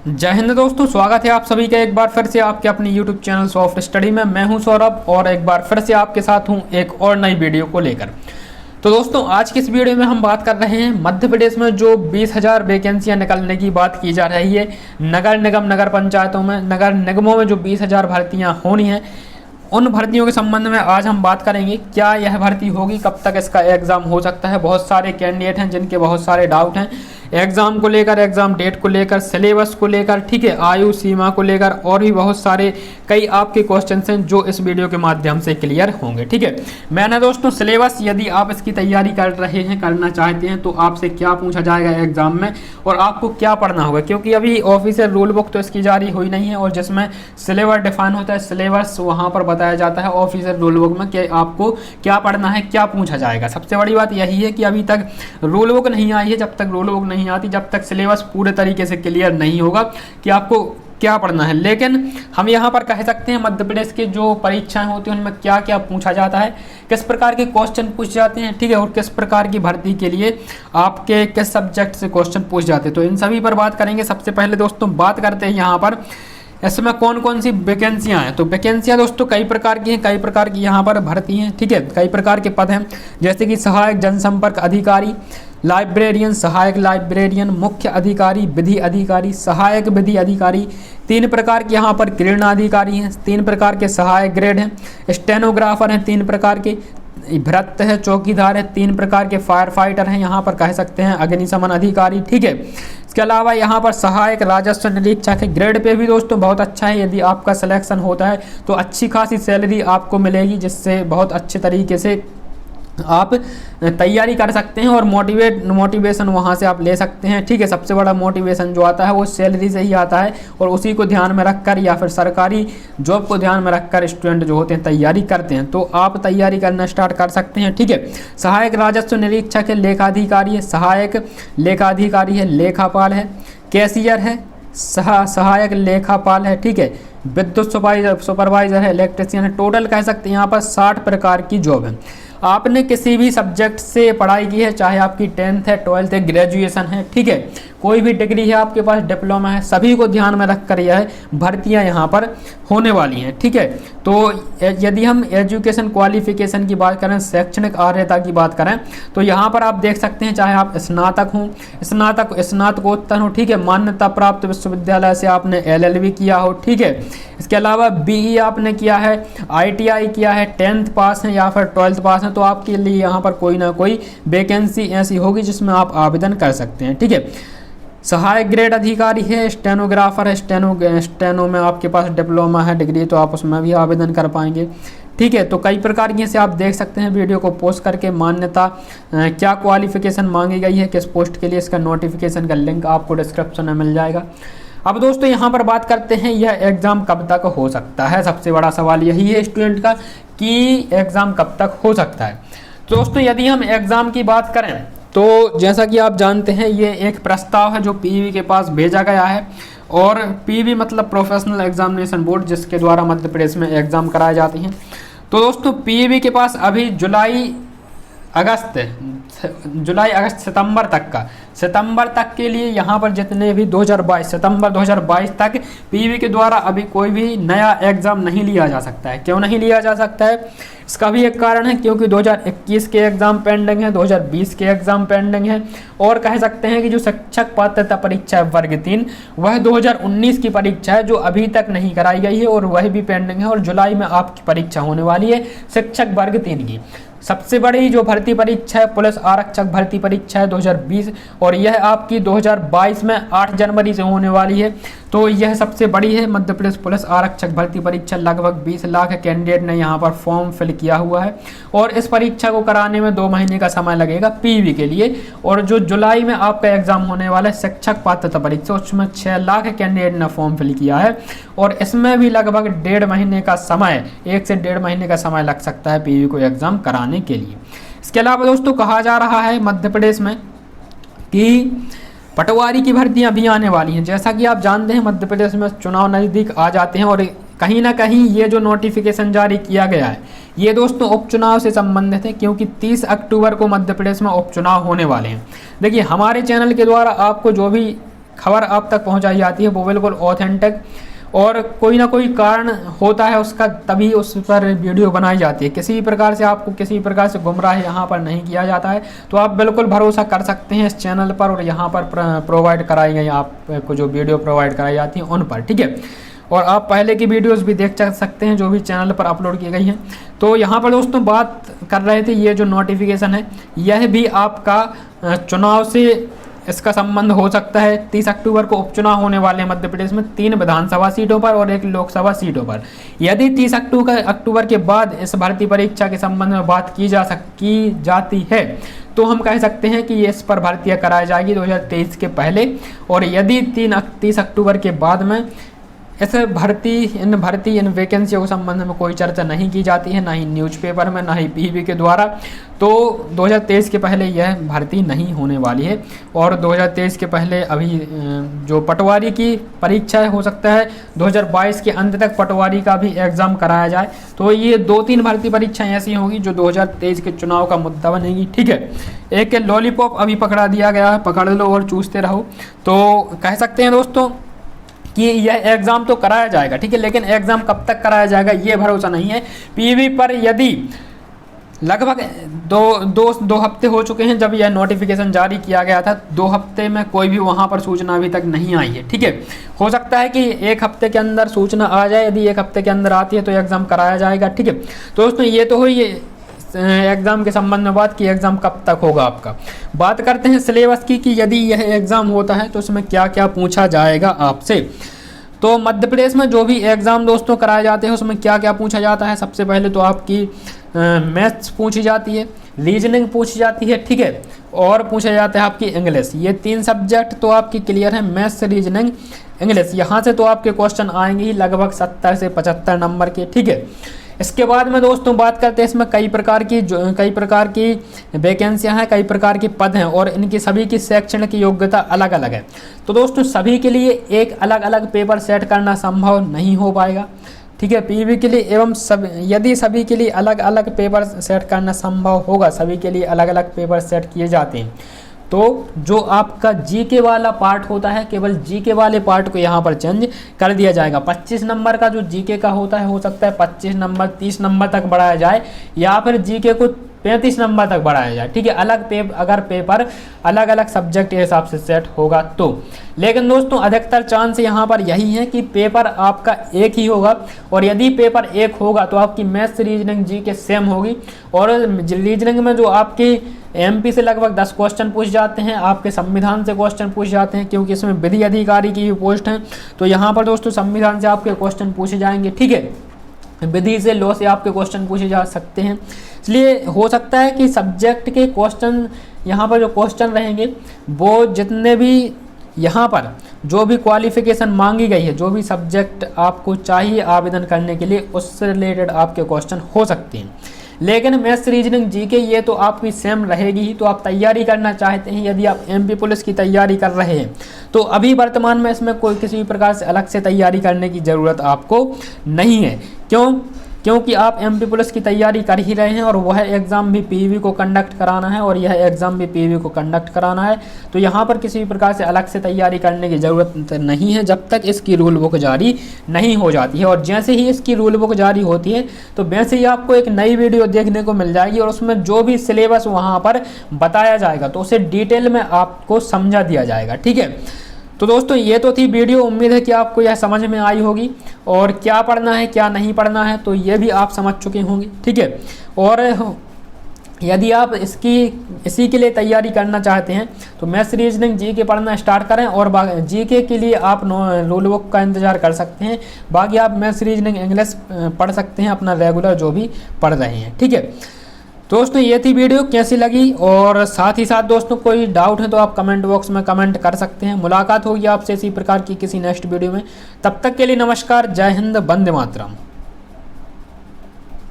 जय हिंद दोस्तों, स्वागत है आप सभी का एक बार फिर से आपके अपने YouTube चैनल सॉफ्ट स्टडी में। मैं हूं सौरभ और एक बार फिर से आपके साथ हूं एक और नई वीडियो को लेकर। तो दोस्तों, आज की इस वीडियो में हम बात कर रहे हैं मध्य प्रदेश में जो 20,000 वैकेंसियां निकलने की बात की जा रही है नगर निगम नगर पंचायतों में, नगर निगमों में जो 20,000 भर्तियाँ होनी हैं, उन भर्तियों के संबंध में आज हम बात करेंगे। क्या यह भर्ती होगी, कब तक इसका एग्ज़ाम हो सकता है। बहुत सारे कैंडिडेट हैं जिनके बहुत सारे डाउट हैं एग्ज़ाम को लेकर, एग्ज़ाम डेट को लेकर, सिलेबस को लेकर, ठीक है, आयु सीमा को लेकर, और भी बहुत सारे कई आपके क्वेश्चंस हैं जो इस वीडियो के माध्यम से क्लियर होंगे। ठीक है, मैंने दोस्तों सिलेबस, यदि आप इसकी तैयारी कर रहे हैं, करना चाहते हैं, तो आपसे क्या पूछा जाएगा एग्ज़ाम में और आपको क्या पढ़ना होगा, क्योंकि अभी ऑफिशियल रूल बुक तो इसकी जारी हुई नहीं है और जिसमें सिलेबस डिफाइन होता है, सिलेबस वहाँ पर बताया जाता है ऑफिशियल रूल बुक में कि आपको क्या पढ़ना है, क्या पूछा जाएगा। सबसे बड़ी बात यही है कि अभी तक रूल बुक नहीं आई है। जब तक रूल बुक नहीं आती, जब तक सिलेबस पूरे तरीके से क्लियर नहीं होगा कि आपको क्या पढ़ना है। लेकिन हम यहाँ पर कह सकते हैं मध्य प्रदेश के जो परीक्षाएं होती हैं उनमें क्या क्या पूछा जाता है, किस प्रकार के क्वेश्चन पूछे जाते हैं, ठीक है, और किस प्रकार की भर्ती के लिए आपके किस सब्जेक्ट से क्वेश्चन पूछ जाते हैं, तो इन सभी पर बात करेंगे। सबसे पहले दोस्तों बात करते हैं यहाँ पर इसमें कौन कौन सी वैकेंसियां हैं। तो वैकेंसियां दोस्तों कई प्रकार की हैं, कई प्रकार की यहाँ पर भर्ती हैं, ठीक है, कई प्रकार के पद हैं, जैसे कि सहायक जनसंपर्क अधिकारी, लाइब्रेरियन, सहायक लाइब्रेरियन, मुख्य अधिकारी, विधि अधिकारी, सहायक विधि अधिकारी। 3 प्रकार के यहाँ पर क्रीड़ा अधिकारी हैं, 3 प्रकार के सहायक ग्रेड हैं, स्टेनोग्राफर हैं 3 प्रकार के, भ्रत है, चौकीदार है, 3 प्रकार के फायर फाइटर हैं, यहाँ पर कह सकते हैं अग्निशमन अधिकारी, ठीक है। इसके अलावा यहाँ पर सहायक राजस्व निरीक्षक है। ग्रेड पे भी दोस्तों बहुत अच्छा है, यदि आपका सिलेक्शन होता है तो अच्छी खासी सैलरी आपको मिलेगी, जिससे बहुत अच्छे तरीके से आप तैयारी कर सकते हैं और मोटिवेशन वहाँ से आप ले सकते हैं, ठीक है। सबसे बड़ा मोटिवेशन जो आता है वो सैलरी से ही आता है और उसी को ध्यान में रखकर या फिर सरकारी जॉब को ध्यान में रखकर स्टूडेंट जो होते हैं तैयारी करते हैं, तो आप तैयारी करना स्टार्ट कर सकते हैं, ठीक है। सहायक राजस्व निरीक्षक है, लेखाधिकारी है, सहायक लेखाधिकारी है, लेखापाल है, कैशियर है, सहायक लेखापाल है, ठीक है, विद्युत सुपरवाइजर है, इलेक्ट्रिशियन है। टोटल कह सकते हैं यहाँ पर 60 प्रकार की जॉब है। आपने किसी भी सब्जेक्ट से पढ़ाई की है, चाहे आपकी 10th है, 12th है, ग्रेजुएशन है, ठीक है, कोई भी डिग्री है आपके पास, डिप्लोमा है, सभी को ध्यान में रखकर यह भर्तियां यहाँ पर होने वाली हैं, ठीक है। तो यदि हम एजुकेशन क्वालिफिकेशन की बात करें, शैक्षणिक अर्हता की बात करें, तो यहाँ पर आप देख सकते हैं चाहे आप स्नातक हों, स्नातकोत्तर हो, ठीक है, मान्यता प्राप्त विश्वविद्यालय से आपने LLB किया हो, ठीक है। इसके अलावा BE आपने किया है, ITI किया है, 10th पास है या फिर 12th पास है, तो आपके लिए यहाँ पर कोई ना कोई वैकेंसी ऐसी होगी जिसमें आप आवेदन कर सकते हैं, ठीक है। सहायक ग्रेड अधिकारी है, स्टेनोग्राफर है, स्टेनो में आपके पास डिप्लोमा है, डिग्री, तो आप उसमें भी आवेदन कर पाएंगे, ठीक है। तो कई प्रकार की से आप देख सकते हैं वीडियो को पोस्ट करके मान्यता क्या क्वालिफिकेशन मांगी गई है, किस पोस्ट के लिए, इसका नोटिफिकेशन का लिंक आपको डिस्क्रिप्शन में मिल जाएगा। अब दोस्तों यहाँ पर बात करते हैं यह एग्ज़ाम कब तक हो सकता है। सबसे बड़ा सवाल यही है स्टूडेंट का कि एग्ज़ाम कब तक हो सकता है। तो दोस्तों यदि हम एग्ज़ाम की बात करें तो जैसा कि आप जानते हैं ये एक प्रस्ताव है जो PEB के पास भेजा गया है, और PEB मतलब प्रोफेशनल एग्जामिनेशन बोर्ड, जिसके द्वारा मध्य प्रदेश में एग्ज़ाम कराए जाते हैं। तो दोस्तों PEB के पास अभी जुलाई अगस्त सितंबर तक के लिए यहाँ पर जितने भी सितंबर 2022 तक PEB के द्वारा अभी कोई भी नया एग्ज़ाम नहीं लिया जा सकता है। क्यों नहीं लिया जा सकता है, इसका भी एक कारण है, क्योंकि 2021 के एग्ज़ाम पेंडिंग है, 2020 के एग्ज़ाम पेंडिंग है, और कह सकते हैं कि जो शिक्षक पात्रता परीक्षा है वर्ग 3, वह 2019 की परीक्षा है जो अभी तक नहीं कराई गई है और वह भी पेंडिंग है, और जुलाई में आपकी परीक्षा होने वाली है शिक्षक वर्ग 3 की। सबसे बड़ी जो भर्ती परीक्षा है पुलिस आरक्षक भर्ती परीक्षा है 2020, और यह आपकी 2022 में 8 जनवरी से होने वाली है। तो यह सबसे बड़ी है मध्य प्रदेश पुलिस आरक्षक भर्ती परीक्षा। लगभग 20 लाख कैंडिडेट ने यहाँ पर फॉर्म फिल किया हुआ है, और इस परीक्षा को कराने में 2 महीने का समय लगेगा PEB के लिए। और जो जुलाई में आपका एग्जाम होने वाला है शिक्षक पात्रता परीक्षा, उसमें 6 लाख कैंडिडेट ने फॉर्म फिल किया है, और इसमें भी लगभग 1.5 महीने का समय, 1 से 1.5 महीने का समय लग सकता है PEB को एग्जाम कराने के लिए। इसके अलावा दोस्तों कहा जा रहा है मध्य प्रदेश में कि पटवारी की भर्तियां भी आने वाली हैं। जैसा कि आप जानते हैं मध्य प्रदेश में चुनाव नज़दीक आ जाते हैं, और कहीं ना कहीं ये जो नोटिफिकेशन जारी किया गया है ये दोस्तों उपचुनाव से संबंधित है, क्योंकि 30 अक्टूबर को मध्य प्रदेश में उपचुनाव होने वाले हैं। देखिए हमारे चैनल के द्वारा आपको जो भी खबर आप तक पहुंचाई जाती है वो बिल्कुल ऑथेंटिक और कोई ना कोई कारण होता है उसका, तभी उस पर वीडियो बनाई जाती है। किसी भी प्रकार से आपको किसी भी प्रकार से गुमराह यहाँ पर नहीं किया जाता है। तो आप बिल्कुल भरोसा कर सकते हैं इस चैनल पर और यहाँ पर प्रोवाइड कराई गई आपको जो वीडियो प्रोवाइड कराई जाती है उन पर, ठीक है। और आप पहले की वीडियोस भी देख सकते हैं जो भी चैनल पर अपलोड की गई हैं। तो यहाँ पर दोस्तों बात कर रहे थे, ये जो नोटिफिकेशन है यह भी आपका चुनाव से इसका संबंध हो सकता है। 30 अक्टूबर को उपचुनाव होने वाले हैं मध्य प्रदेश में 3 विधानसभा सीटों पर और 1 लोकसभा सीटों पर। यदि 30 अक्टूबर के बाद इस भर्ती परीक्षा के संबंध में बात की जाती है तो हम कह सकते हैं कि इस पर भर्तियां कराई जाएगी 2023 के पहले। और यदि 30 अक्टूबर के बाद में इस इन वैकेंसियों के संबंध में कोई चर्चा नहीं की जाती है, ना ही न्यूज़पेपर में, ना ही पीवी के द्वारा, तो 2023 के पहले यह भर्ती नहीं होने वाली है। और 2023 के पहले अभी जो पटवारी की परीक्षा है, हो सकता है 2022 के अंत तक पटवारी का भी एग्ज़ाम कराया जाए। तो ये 2-3 भर्ती परीक्षाएँ ऐसी होंगी जो 2023 के चुनाव का मुद्दा बनेगी, ठीक है। एक लॉलीपॉप अभी पकड़ा दिया गया है, पकड़ लो और चूसते रहो। तो कह सकते हैं दोस्तों कि यह एग्ज़ाम तो कराया जाएगा, ठीक है, लेकिन एग्ज़ाम कब तक कराया जाएगा ये भरोसा नहीं है। पीवी पर यदि लगभग दो हफ्ते हो चुके हैं जब यह नोटिफिकेशन जारी किया गया था, 2 हफ्ते में कोई भी वहां पर सूचना अभी तक नहीं आई है, ठीक है। हो सकता है कि 1 हफ्ते के अंदर सूचना आ जाए, यदि 1 हफ्ते के अंदर आती है तो एग्ज़ाम कराया जाएगा, ठीक है। तो दोस्तों ये तो हुई एग्ज़ाम के संबंध में बात की, एग्ज़ाम कब तक होगा आपका। बात करते हैं सिलेबस की कि यदि यह एग्ज़ाम होता है तो उसमें क्या क्या पूछा जाएगा आपसे। तो मध्य प्रदेश में जो भी एग्ज़ाम दोस्तों कराए जाते हैं उसमें क्या क्या पूछा जाता है। सबसे पहले तो आपकी मैथ्स पूछी जाती है, रीजनिंग पूछी जाती है, ठीक है, और पूछा जाता है आपकी इंग्लिश। ये 3 सब्जेक्ट तो आपकी क्लियर है, मैथ्स, रीजनिंग, इंग्लिश। यहाँ से तो आपके क्वेश्चन आएंगे ही लगभग 70 से 75 नंबर के, ठीक है। इसके बाद में दोस्तों बात करते हैं इसमें कई प्रकार की वैकेंसियां हैं, कई प्रकार के पद हैं और इनकी सभी की शैक्षणिक योग्यता अलग अलग है। तो दोस्तों सभी के लिए एक अलग अलग पेपर सेट करना संभव नहीं हो पाएगा, ठीक है। पीवी के लिए एवं यदि सभी के लिए अलग अलग पेपर सेट करना संभव होगा, सभी के लिए अलग अलग पेपर सेट किए जाते हैं, तो जो आपका जीके वाला पार्ट होता है केवल जीके वाले पार्ट को यहाँ पर चेंज कर दिया जाएगा। 25 नंबर का जो जीके का होता है, हो सकता है 25 नंबर 30 नंबर तक बढ़ाया जाए या फिर जीके को 35 नंबर तक बढ़ाया जाए, ठीक है। अगर पेपर अलग अलग सब्जेक्ट के हिसाब से सेट होगा तो। लेकिन दोस्तों अधिकतर चांस यहाँ पर यही है कि पेपर आपका एक ही होगा और यदि पेपर एक होगा तो आपकी मैथ्स, रीजनिंग, जीके सेम होगी। और रीजनिंग में जो आपकी एमपी से लगभग 10 क्वेश्चन पूछ जाते हैं, आपके संविधान से क्वेश्चन पूछ जाते हैं क्योंकि इसमें विधि अधिकारी की भी पोस्ट है। तो यहाँ पर दोस्तों संविधान से आपके क्वेश्चन पूछे जाएंगे, ठीक है। विधि से, लॉ से आपके क्वेश्चन पूछे जा सकते हैं। इसलिए हो सकता है कि सब्जेक्ट के क्वेश्चन यहाँ पर जो क्वेश्चन रहेंगे वो जितने भी यहाँ पर जो भी क्वालिफिकेशन मांगी गई है, जो भी सब्जेक्ट आपको चाहिए आवेदन करने के लिए, उससे रिलेटेड आपके क्वेश्चन हो सकते हैं। लेकिन मैथ्स, रीजनिंग, जीके ये तो आपकी सेम रहेगी ही। तो आप तैयारी करना चाहते हैं, यदि आप एमपी पुलिस की तैयारी कर रहे हैं तो अभी वर्तमान में इसमें कोई किसी भी प्रकार से अलग से तैयारी करने की ज़रूरत आपको नहीं है। क्योंकि आप एमपी पुलिस की तैयारी कर ही रहे हैं और वह एग्ज़ाम भी पीवी को कंडक्ट कराना है और यह एग्ज़ाम भी पीवी को कंडक्ट कराना है। तो यहाँ पर किसी भी प्रकार से अलग से तैयारी करने की ज़रूरत नहीं है जब तक इसकी रूल बुक जारी नहीं हो जाती है। और जैसे ही इसकी रूल बुक जारी होती है तो वैसे ही आपको एक नई वीडियो देखने को मिल जाएगी और उसमें जो भी सिलेबस वहाँ पर बताया जाएगा तो उसे डिटेल में आपको समझा दिया जाएगा, ठीक है। तो दोस्तों ये तो थी वीडियो, उम्मीद है कि आपको यह समझ में आई होगी और क्या पढ़ना है क्या नहीं पढ़ना है तो ये भी आप समझ चुके होंगे, ठीक है। और यदि आप इसी के लिए तैयारी करना चाहते हैं तो मैथ्स, रीजनिंग, जीके पढ़ना स्टार्ट करें और जीके के लिए आप रूल बुक का इंतजार कर सकते हैं। बाकी आप मैथ्स, रीजनिंग, इंग्लिश पढ़ सकते हैं अपना रेगुलर जो भी पढ़ रहे हैं, ठीक है। दोस्तों ये थी वीडियो, कैसी लगी और साथ ही साथ दोस्तों कोई डाउट है तो आप कमेंट बॉक्स में कमेंट कर सकते हैं। मुलाकात होगी आपसे इसी प्रकार की किसी नेक्स्ट वीडियो में। तब तक के लिए नमस्कार, जय हिंद, वंदे मातरम।